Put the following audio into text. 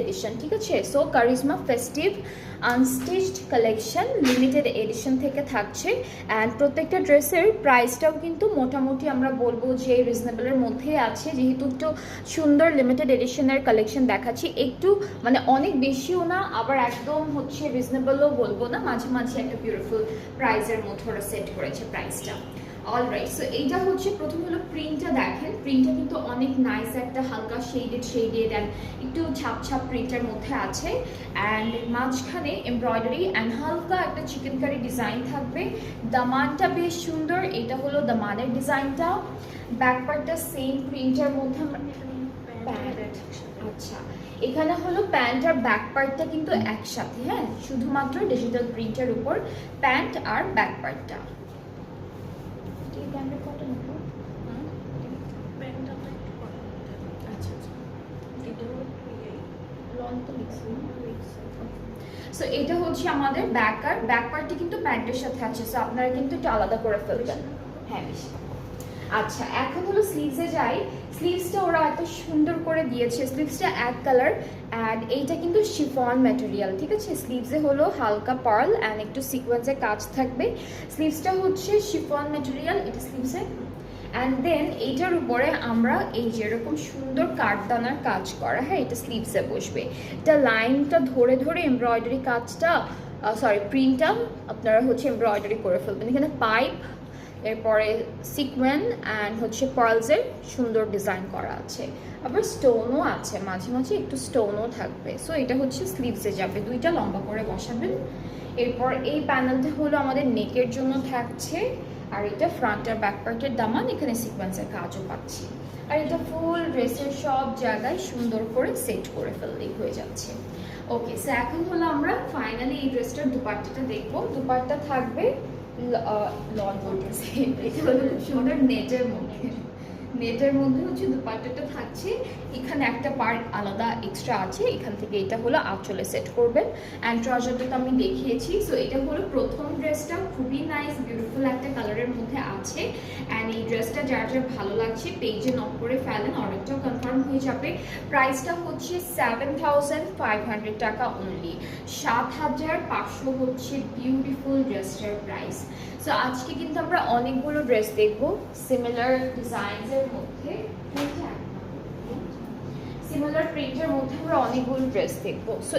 Addition, ঠিক আছে। So charisma festive unstitched collection limited edition থেকে থাকছে। অ্যান্ড প্রত্যেকটা ড্রেসের প্রাইসটাও কিন্তু মোটামুটি আমরা বলবো যে রিজনেবলের মধ্যেই আছে, যেহেতু একটু সুন্দর লিমিটেড এডিশনের কালেকশন দেখাচ্ছি। একটু মানে অনেক বেশিও না, আবার একদম হচ্ছে রিজনেবলও বলবো না, মাঝে মাঝে একটা বিউটিফুল প্রাইসের মধ্যে ওরা সেট করেছে প্রাইসটা। অলরাইট, সো এইটা হচ্ছে প্রথম হলো প্রিন্টটা দেখেন, প্রিন্টটা কিন্তু অনেক নাইস, একটা হালকা শেডেড অ্যান্ড একটু ছাপ প্রিন্টের মধ্যে আছে। অ্যান্ড মাঝখানে এমব্রয়ডারি অ্যান্ড হালকা একটা চিকেন কারি ডিজাইন থাকবে। দামানটা বেশ সুন্দর, এটা হলো দামানের ডিজাইনটা। ব্যাকপার্টটা সেম প্রিন্টের মধ্যে আচ্ছা, এখানে হলো প্যান্ট আর ব্যাক পার্টটা কিন্তু একসাথে, হ্যাঁ, শুধুমাত্র ডিজিটাল প্রিন্টের উপর প্যান্ট আর ব্যাক পার্টটা। সো এটা হচ্ছে আমাদের ব্যাক পার্টটি কিন্তু প্যান্টের সাথে আছে, সো আপনারা কিন্তু একটু আলাদা করে ফেলবেন। হ্যাঁ বেশি। আচ্ছা, এখন হলো স্লিভসে যাই। স্লিভসটা ওরা এত সুন্দর করে দিয়েছে, স্লিভসটা এক কালার অ্যান্ড এইটা কিন্তু শিফন ম্যাটেরিয়াল, ঠিক আছে। স্লিভসে হলো হালকা পার্ল অ্যান্ড একটু সিকোয়েন্সের কাজ থাকবে। স্লিভসটা হচ্ছে শিফন ম্যাটেরিয়াল, এটা স্লিভসে। অ্যান্ড দেন এইটার উপরে আমরা এই যেরকম সুন্দর কাঠদানার কাজ করা, হ্যাঁ, এটা স্লিভসে বসবে। এটা লাইনটা ধরে ধরে এমব্রয়ডারি কাজটা, প্রিন্টটা আপনারা হচ্ছে এমব্রয়ডারি করে ফেলবেন। এখানে পাইপ, এরপরে সিকোয়েন অ্যান্ড হচ্ছে পার্লসের সুন্দর ডিজাইন করা আছে, আবার স্টোনও আছে, মাঝে মাঝে একটু স্টোনও থাকবে। সো এটা হচ্ছে স্লিভসে যাবে, দুইটা লম্বা করে বসাবেন। এরপর এই প্যানেলটা হলো আমাদের নেকের জন্য থাকছে, আর এটা ফ্রন্ট আর ব্যাক পার্টের দামান, এখানে সিকোয়েন্সের কাজও পাচ্ছি। আর এটা ফুল ড্রেসের সব জায়গায় সুন্দর করে সেট করে ফেললেই হয়ে যাচ্ছে। ওকে, সো এখন হলো আমরা ফাইনালি এই ড্রেসটার দুপাট্টাটা দেখবো। দুপাট্টা থাকবে লন বলতেছে, এটা হলো সুন্দর নেটের মধ্যে হচ্ছে দুপাট্টাটা থাকছে। এখানে একটা পার্ট আলাদা এক্সট্রা আছে, এখান থেকে এটা হলো আঁচলে সেট করবেন। অ্যান্ড ট্রাউজারটা তো আমি দেখিয়েছি। সো এটা হলো প্রথম ড্রেসটা, খুবই নাইস বিউটিফুল একটা কালারের মধ্যে আছে। অ্যান্ড এই ড্রেসটা যার যার ভালো লাগছে পেজে নক করে ফেলেন, অর্ডারটাও কনফার্ম হয়ে যাবে। প্রাইসটা হচ্ছে 7,500 টাকা অনলি, 7,500 হচ্ছে বিউটিফুল ড্রেসটার প্রাইস। সো আজকে কিন্তু আমরা অনেকগুলো ড্রেস দেখবো সিমিলার ডিজাইনসের মধ্যে, সিমিলার প্রিন্টের মধ্যে আমরা অনেকগুলো ড্রেস দেখবো। সো